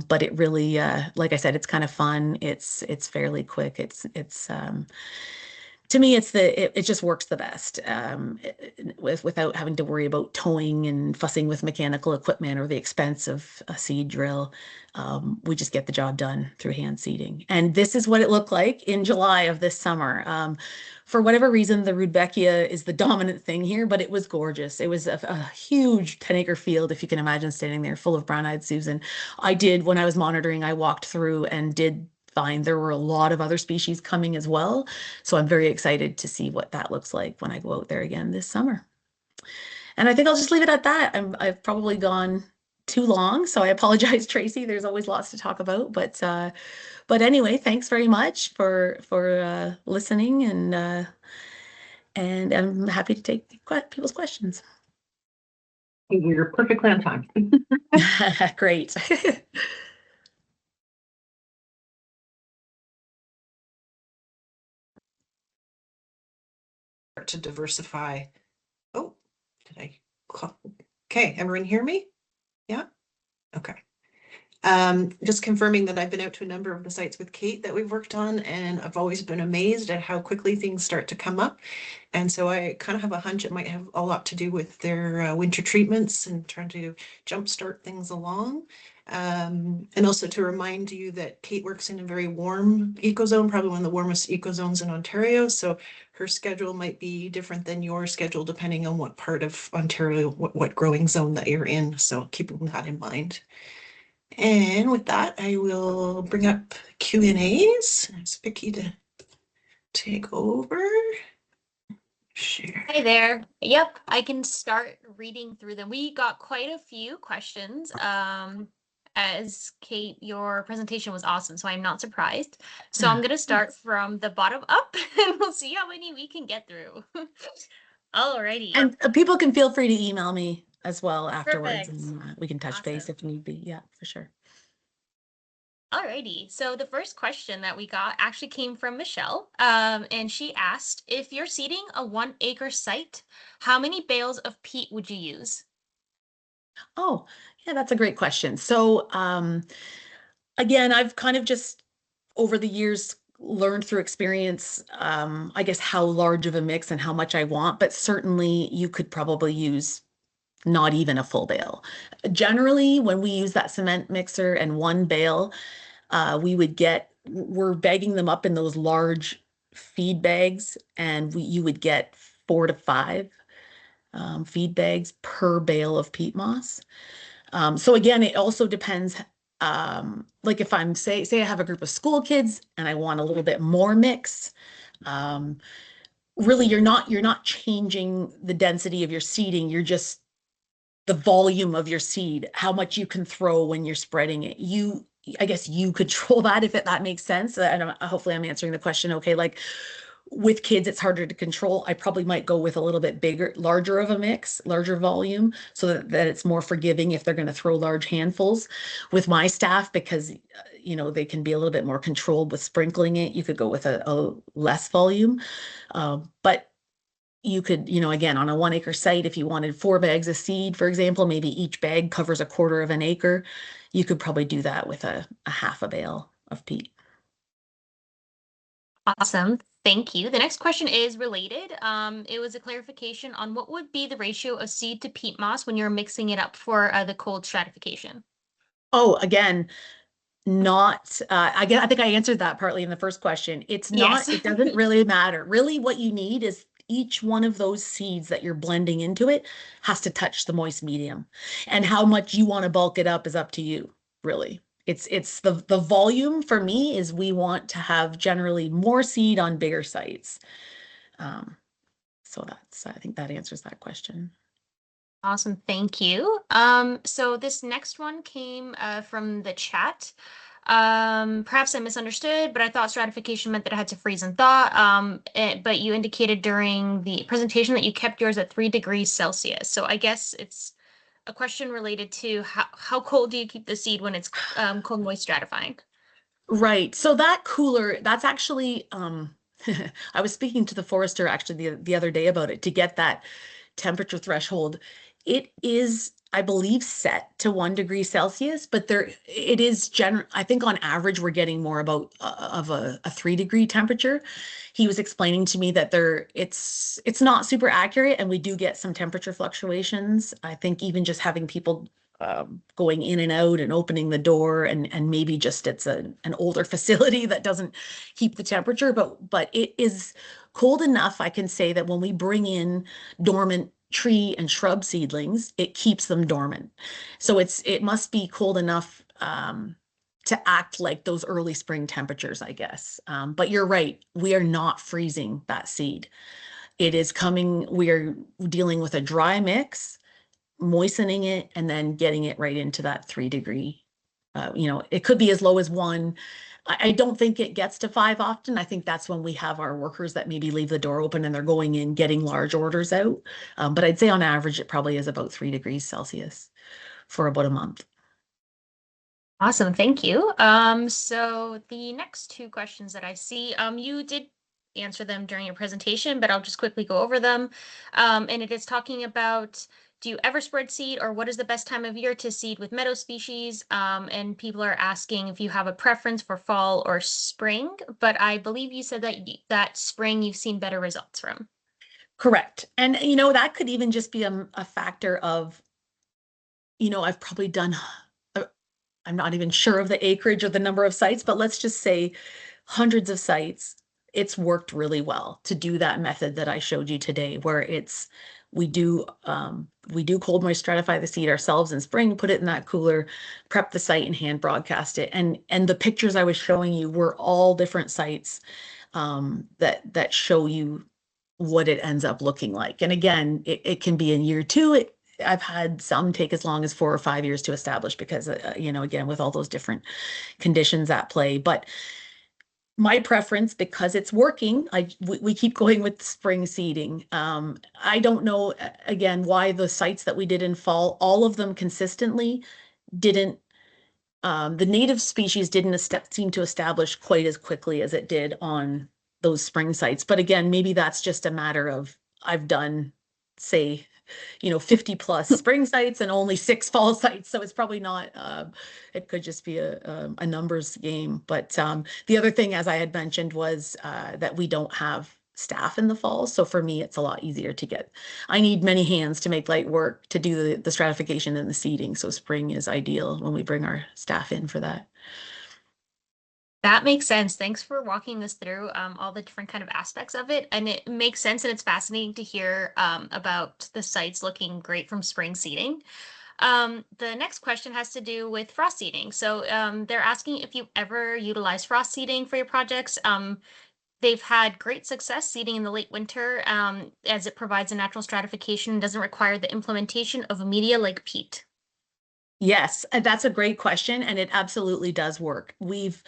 but it really, like I said, it's kind of fun. It's fairly quick. To me, it just works the best, without having to worry about towing and fussing with mechanical equipment or the expense of a seed drill. We just get the job done through hand seeding. And this is what it looked like in July of this summer. For whatever reason, the Rudbeckia is the dominant thing here, but it was gorgeous. It was a huge 10-acre field, if you can imagine, standing there full of brown-eyed Susan. When I was monitoring, I walked through and did find there were a lot of other species coming as well. So I'm very excited to see what that looks like when I go out there again this summer. And I think I'll just leave it at that. I've probably gone too long, so I apologize, Tracy. There's always lots to talk about, but anyway, thanks very much for listening, and I'm happy to take people's questions. You're perfectly on time. Great. To diversify. Oh, did I call? Okay, everyone hear me? Yeah? Okay. Just confirming that I've been out to a number of the sites with Kate that we've worked on, and I've always been amazed at how quickly things start to come up. And so I kind of have a hunch it might have a lot to do with their winter treatments and trying to jumpstart things along. And also to remind you that Kate works in a very warm ecozone, probably one of the warmest ecozones in Ontario. So her schedule might be different than your schedule depending on what part of Ontario, what growing zone that you're in. So keeping that in mind. And with that, I will bring up Q&As. It's Vicky to take over. Share. Hi there. Yep, I can start reading through them. We got quite a few questions. As Kate, your presentation was awesome, so I'm not surprised. So I'm going to start from the bottom up, and we'll see how many we can get through. Alrighty. And people can feel free to email me as well afterwards, Perfect. and we can touch base if need be. Yeah, for sure. Alrighty, so the first question that we got actually came from Michelle, and she asked, if you're seeding a 1-acre site, how many bales of peat would you use? Oh, yeah, that's a great question. So, again, I've kind of just over the years learned through experience, I guess, how large of a mix and how much I want, but certainly you could probably use not even a full bale. Generally, when we use that cement mixer and 1 bale, we're bagging them up in those large feed bags, and you would get 4 to 5 feed bags per bale of peat moss. So again, it also depends. Like if I'm say I have a group of school kids and I want a little bit more mix, really you're not changing the density of your seeding. You're just the volume of your seed, how much you can throw when you're spreading it. I guess you control that, if that makes sense. And hopefully I'm answering the question okay. Like with kids, it's harder to control. I probably might go with a little bit larger of a mix, larger volume, so that it's more forgiving if they're going to throw large handfuls. With my staff, because they can be a little bit more controlled with sprinkling it, you could go with a less volume. But you could, again, on a 1-acre site, if you wanted 4 bags of seed, for example, maybe each bag covers 1/4 of an acre, you could probably do that with a half a bale of peat. Awesome. Thank you. The next question is related. It was a clarification on what would be the ratio of seed to peat moss when you're mixing it up for the cold stratification. Oh, again, not, I think I answered that partly in the first question. It's not, Yes. it doesn't really matter. Really what you need is each one of those seeds that you're blending into it has to touch the moist medium. And how much you want to bulk it up is up to you, really. It's the volume for me is we want to have generally more seed on bigger sites. So I think that answers that question. Awesome. Thank you. So this next one came from the chat. Perhaps I misunderstood, but I thought stratification meant that it had to freeze and thaw. But you indicated during the presentation that you kept yours at 3 degrees Celsius. So I guess it's a question related to how cold do you keep the seed when it's cold moist stratifying? Right. So that cooler, that's actually, I was speaking to the forester actually the other day about it to get that temperature threshold. It is, I believe, set to 1 degree Celsius, but it is I think on average, we're getting more about of a 3 degree temperature. He was explaining to me that it's not super accurate and we do get some temperature fluctuations. I think even just having people going in and out and opening the door and maybe just it's an older facility that doesn't keep the temperature, but it is cold enough. I can say that when we bring in dormant tree and shrub seedlings, it keeps them dormant. So it must be cold enough to act like those early spring temperatures, I guess. But you're right, we are not freezing that seed. It is coming, we are dealing with a dry mix, moistening it, and then getting it right into that 3 degree. It could be as low as 1. I don't think it gets to 5 often. I think that's when we have our workers that maybe leave the door open and they're going in, getting large orders out. But I'd say on average, it probably is about 3 degrees Celsius for about a month. Awesome, thank you. So the next 2 questions that I see, you did answer them during your presentation, but I'll just quickly go over them. And it is talking about, do you ever spread seed, or what is the best time of year to seed with meadow species? And people are asking if you have a preference for fall or spring, but I believe you said that spring you've seen better results from. Correct. And, that could even just be a factor of, I've probably done, I'm not even sure of the acreage or the number of sites, but let's just say hundreds of sites. It's worked really well to do that method that I showed you today, where we do cold moist stratify the seed ourselves in spring, put it in that cooler, prep the site and hand broadcast it. And the pictures I was showing you were all different sites that show you what it ends up looking like. And again, it can be in year 2. I've had some take as long as 4 or 5 years to establish because, again, with all those different conditions at play. But my preference, because it's working, we keep going with spring seeding. I don't know, again, why the sites that we did in fall, all of them consistently didn't, the native species didn't seem to establish quite as quickly as it did on those spring sites. But again, maybe that's just a matter of I've done, say, 50 plus spring sites and only 6 fall sites. So it's probably not, it could just be a numbers game. But the other thing, as I had mentioned, was that we don't have staff in the fall. So for me, it's a lot easier to get. I need many hands to make light work to do the stratification and the seeding. So spring is ideal when we bring our staff in for that. That makes sense. Thanks for walking us through all the different kind of aspects of it. And it makes sense, and it's fascinating to hear about the sites looking great from spring seeding. The next question has to do with frost seeding. So they're asking if you ever utilize frost seeding for your projects. They've had great success seeding in the late winter as it provides a natural stratification and doesn't require the implementation of media like peat. Yes, that's a great question, and it absolutely does work. We've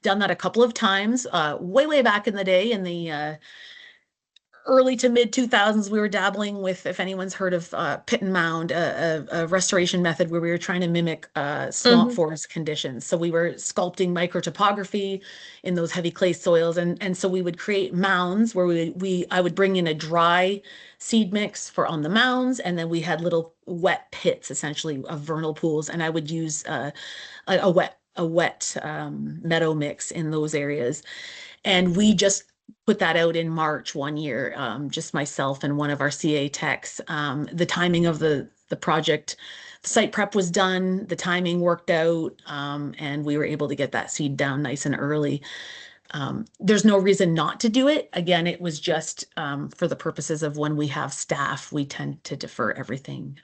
done that a couple of times, way back in the day, in the early to mid 2000s. We were dabbling with, if anyone's heard of pit and mound, a restoration method where we were trying to mimic swamp forest conditions. So we were sculpting microtopography in those heavy clay soils, and so we would create mounds where I would bring in a dry seed mix for on the mounds, and then we had little wet pits, essentially, of vernal pools, and I would use a wet meadow mix in those areas. And we just put that out in March one year, just myself and one of our CA techs. The timing of the project, the site prep was done, the timing worked out, and we were able to get that seed down nice and early. There's no reason not to do it. Again, it was just for the purposes of when we have staff, we tend to defer everything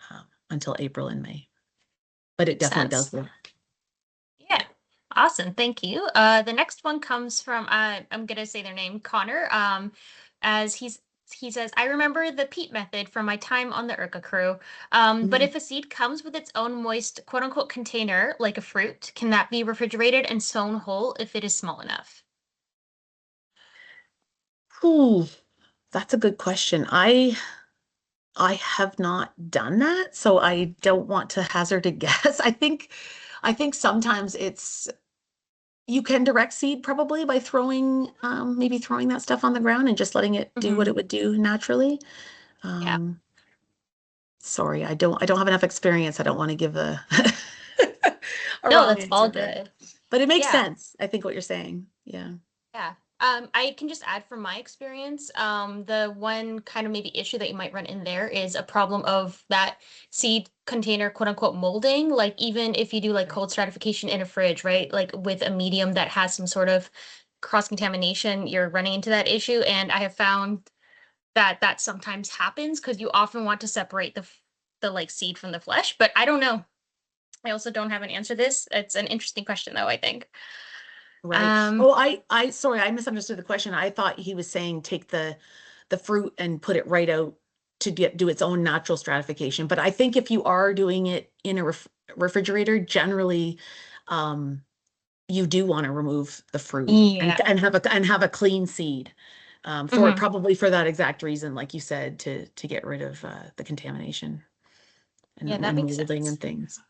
until April and May. But it definitely does work. Yeah. Awesome. Thank you. The next one comes from, I'm going to say their name, Connor, as he's he says, I remember the peat method from my time on the IRCA crew. But if a seed comes with its own moist, quote unquote, container, like a fruit, can that be refrigerated and sown whole if it is small enough? Ooh, that's a good question. I have not done that, so I don't want to hazard a guess. I think sometimes you can direct seed probably by maybe throwing that stuff on the ground and just letting it do what it would do naturally. Yeah. Sorry, I don't have enough experience. I don't want to give a a No, wrong that's all answer there. good. But it makes Yeah. sense, I think, what you're saying. Yeah. Yeah. I can just add from my experience, the one kind of maybe issue that you might run in there is a problem of that seed container, quote unquote, molding. Like even if you do like cold stratification in a fridge, right? Like with a medium that has some sort of cross contamination, you're running into that issue. And I have found that that sometimes happens because you often want to separate the like seed from the flesh. But I don't know. I also don't have an answer to this. It's an interesting question though, I think. Right. Um, Oh, I sorry, I misunderstood the question. I thought he was saying take the fruit and put it right out to do its own natural stratification. But I think if you are doing it in a refrigerator, generally, you do want to remove the fruit yeah. and have a clean seed. Mhm. Probably for that exact reason, like you said, to get rid of the contamination Yeah, that and makes molding sense. and things.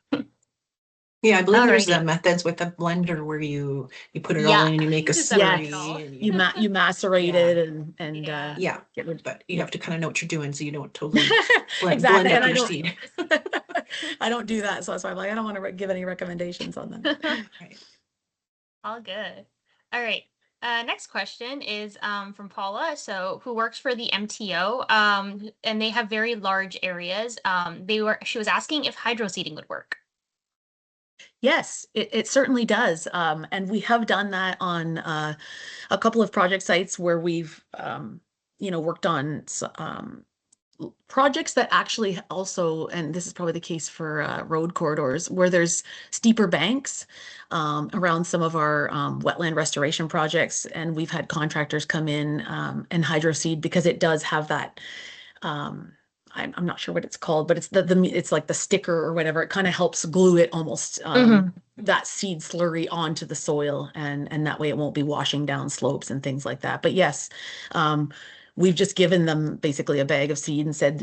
Yeah, I believe there's Alrighty. methods with a blender where you put it all Yeah. in and you make a To separate it Yes, all. slurry and you macerate yeah. it and Yeah. Yeah, get rid. but you Yeah. have to kind of know what you're doing so you don't totally Exactly, blend and up I your don't seed. I don't do that, so that's why I'm like, I don't want to give any recommendations on that. Right. All good. All right. Next question is from Paula, so who works for the MTO, and they have very large areas. She was asking if hydro seeding would work. Yes, it certainly does. And we have done that on a couple of project sites where we've worked on projects that actually also, and this is probably the case for road corridors, where there's steeper banks around some of our wetland restoration projects. And we've had contractors come in and hydro seed because it does have that. I'm not sure what it's called, but it's it's like the sticker or whatever. It kind of helps glue it almost that seed slurry onto the soil, and that way it won't be washing down slopes and things like that. But yes, we've just given them basically a bag of seed and said,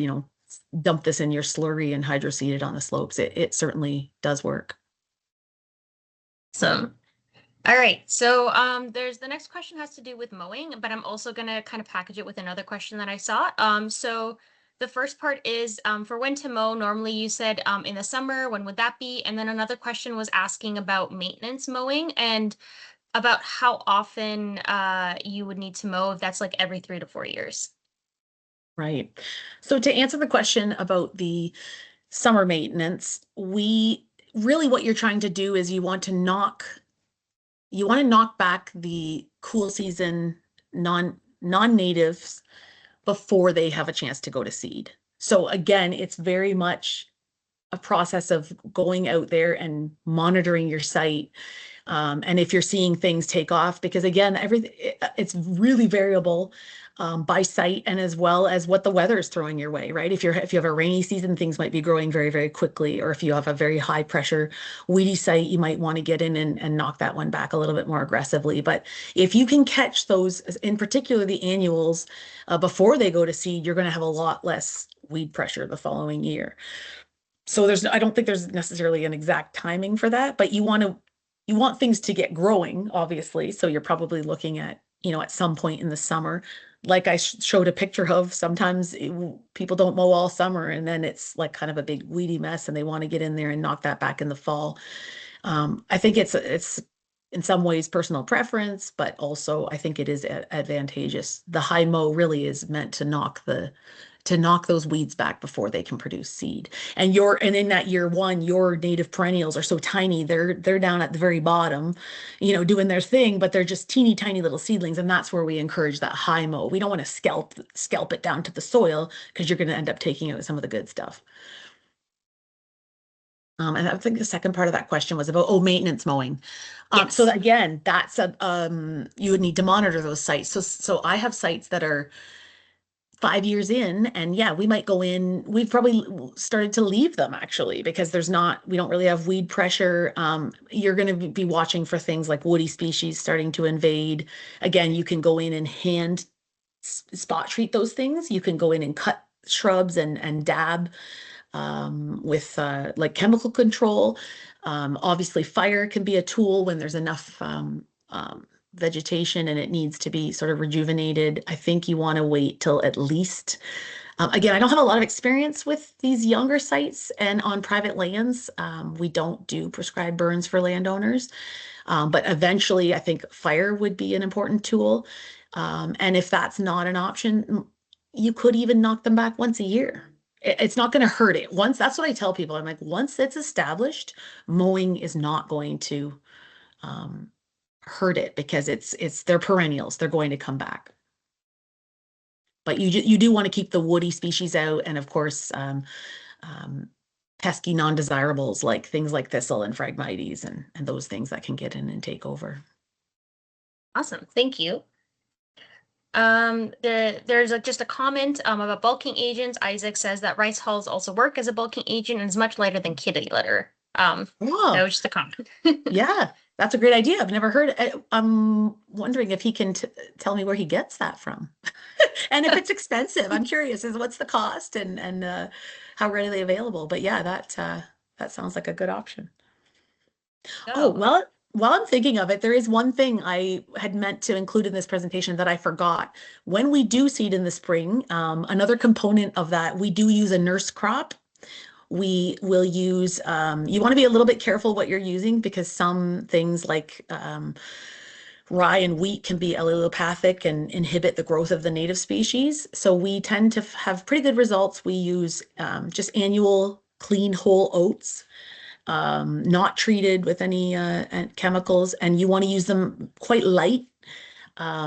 dump this in your slurry and hydro seed it on the slopes. It certainly does work. So, all right. So, there's the next question has to do with mowing, but I'm also gonna kind of package it with another question that I saw. So the first part is for when to mow. Normally, you said in the summer. When would that be? And then another question was asking about maintenance mowing and about how often you would need to mow if that's like every 3 to 4 years. Right. So to answer the question about the summer maintenance, what you're trying to do is you want to knock back the cool season non-natives before they have a chance to go to seed. So again, it's very much a process of going out there and monitoring your site. And if you're seeing things take off, because again, it's really variable by site and as well as what the weather is throwing your way, right? If you have a rainy season, things might be growing very, very quickly. Or if you have a very high pressure weedy site, you might want to get in and knock that one back a little bit more aggressively. But if you can catch those, in particular the annuals, before they go to seed, you're going to have a lot less weed pressure the following year. So I don't think there's necessarily an exact timing for that, but you want things to get growing, obviously. So you're probably looking at, at some point in the summer, like I showed a picture of. Sometimes people don't mow all summer and then it's like kind of a big weedy mess and they want to get in there and knock that back in the fall. I think it's in some ways personal preference, but also I think it is advantageous. The high mow really is meant to knock those weeds back before they can produce seed. And in that year one, your native perennials are so tiny, they're down at the very bottom, doing their thing, but they're just teeny tiny little seedlings. And that's where we encourage that high mow. We don't want to scalp it down to the soil because you're going to end up taking out some of the good stuff. And I think the second part of that question was about maintenance mowing. Yes. So again, that's you would need to monitor those sites. So I have sites that are 5 years in, and yeah, we might go in, we've probably started to leave them actually, because we don't really have weed pressure. You're going to be watching for things like woody species starting to invade. Again, you can go in and hand spot treat those things. You can go in and cut shrubs and dab with like chemical control. Obviously, fire can be a tool when there's enough vegetation and it needs to be sort of rejuvenated. I think you want to wait till at least, again, I don't have a lot of experience with these younger sites and on private lands. We don't do prescribed burns for landowners, but eventually I think fire would be an important tool. And if that's not an option, you could even knock them back once a year. It's not going to hurt it. That's what I tell people. I'm like, once it's established, mowing is not going to hurt it, because they're perennials. They're going to come back. But you do want to keep the woody species out, and of course, pesky non-desirables like things like thistle and phragmites and those things that can get in and take over. Awesome, thank you. There's just a comment about bulking agents. Isaac says that rice hulls also work as a bulking agent and is much lighter than kitty litter. That was just a comment. Yeah, that's a great idea. I've never heard it. I'm wondering if he can tell me where he gets that from. And if it's expensive. I'm curious, what's the cost and how readily available. But yeah, that sounds like a good option. Oh, well, while I'm thinking of it, there is one thing I had meant to include in this presentation that I forgot. When we do seed in the spring, another component of that, we do use a nurse crop. We will use, you want to be a little bit careful what you're using, because some things like rye and wheat can be allelopathic and inhibit the growth of the native species. So we tend to have pretty good results. We use just annual clean whole oats, not treated with any chemicals, and you want to use them quite light,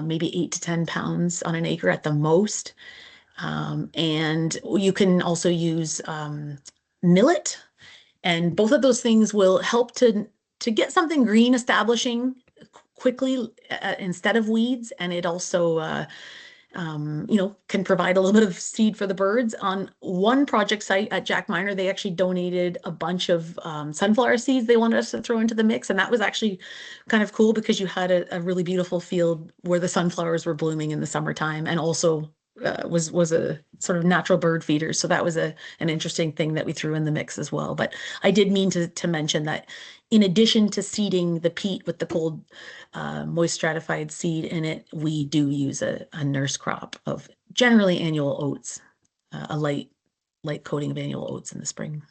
maybe 8 to 10 pounds on an acre at the most. And you can also use millet, and both of those things will help to get something green establishing quickly instead of weeds, and it also can provide a little bit of seed for the birds. On one project site at Jack Miner, they actually donated a bunch of sunflower seeds they wanted us to throw into the mix, and that was actually kind of cool, because you had a really beautiful field where the sunflowers were blooming in the summertime, and also was a sort of natural bird feeder. So that was an interesting thing that we threw in the mix as well. But I did mean to mention that in addition to seeding the peat with the cold moist stratified seed in it, we do use a nurse crop of generally annual oats, a light coating of annual oats in the spring.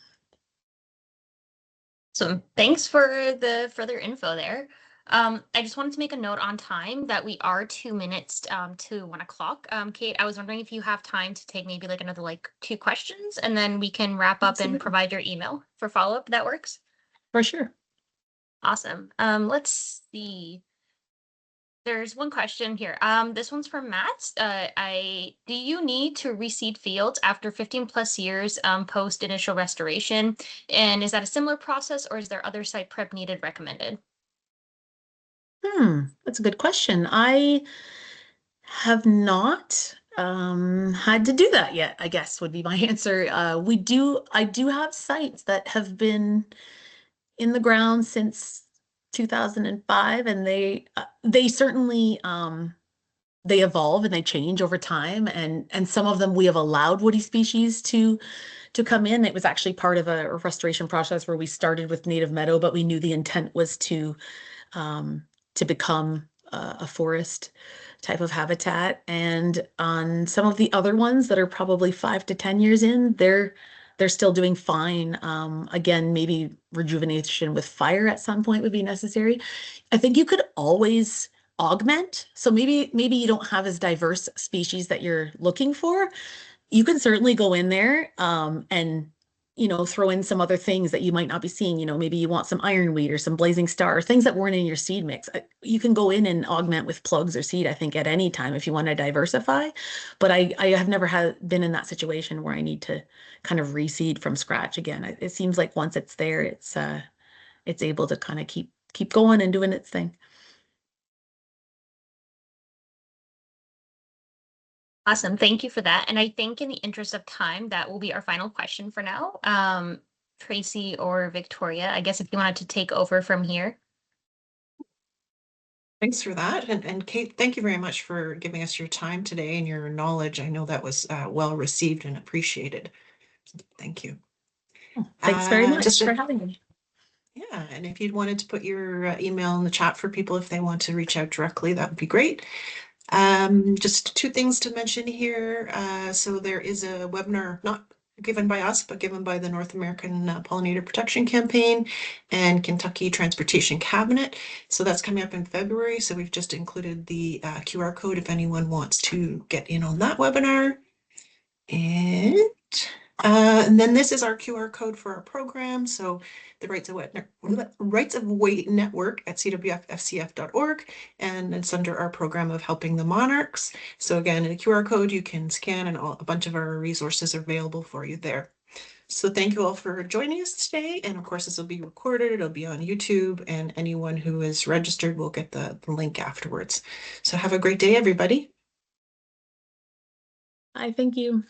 So thanks for the further info there. I just wanted to make a note on time that we are 2 minutes to 1 o'clock. Kate, I was wondering if you have time to take maybe like another 2 questions, and then we can wrap up and provide your email for follow-up. That works? For sure. Awesome. Let's see. There's one question here. This one's from Matt. Do you need to reseed fields after 15 plus years post initial restoration? And is that a similar process, or is there other site prep needed recommended? That's a good question. I have not had to do that yet, I guess would be my answer. I do have sites that have been in the ground since 2005, and they certainly they evolve and they change over time, and some of them we have allowed woody species to come in. It was actually part of a restoration process where we started with native meadow, but we knew the intent was to become a forest type of habitat. And on some of the other ones that are probably 5 to 10 years in, they're still doing fine. Again, maybe rejuvenation with fire at some point would be necessary. I think you could always augment. So maybe you don't have as diverse species that you're looking for. You can certainly go in there and throw in some other things that you might not be seeing. Maybe you want some ironweed or some blazing star, or things that weren't in your seed mix. You can go in and augment with plugs or seed, I think, at any time if you want to diversify. But I have never been in that situation where I need to kind of reseed from scratch again. It seems like once it's there, it's able to kind of keep going and doing its thing. Awesome. Thank you for that. And I think in the interest of time, that will be our final question for now. Tracy or Victoria, I guess if you wanted to take over from here. Thanks for that. And Kate, thank you very much for giving us your time today and your knowledge. I know that was well received and appreciated. Thank you. Thanks very much Just for having me. Yeah, and if you'd wanted to put your email in the chat for people if they want to reach out directly, that would be great. Just two things to mention here. So there is a webinar not given by us, but given by the North American Pollinator Protection Campaign and Kentucky Transportation Cabinet. So that's coming up in February. So we've just included the QR code if anyone wants to get in on that webinar. And then this is our QR code for our program. So the Rights of Way Network at cwffcf.org, and it's under our program of Helping the Monarchs. So again, a QR code you can scan, and a bunch of our resources are available for you there. So thank you all for joining us today. And of course, this will be recorded. It'll be on YouTube, and anyone who is registered will get the link afterwards. So have a great day, everybody. Thank you.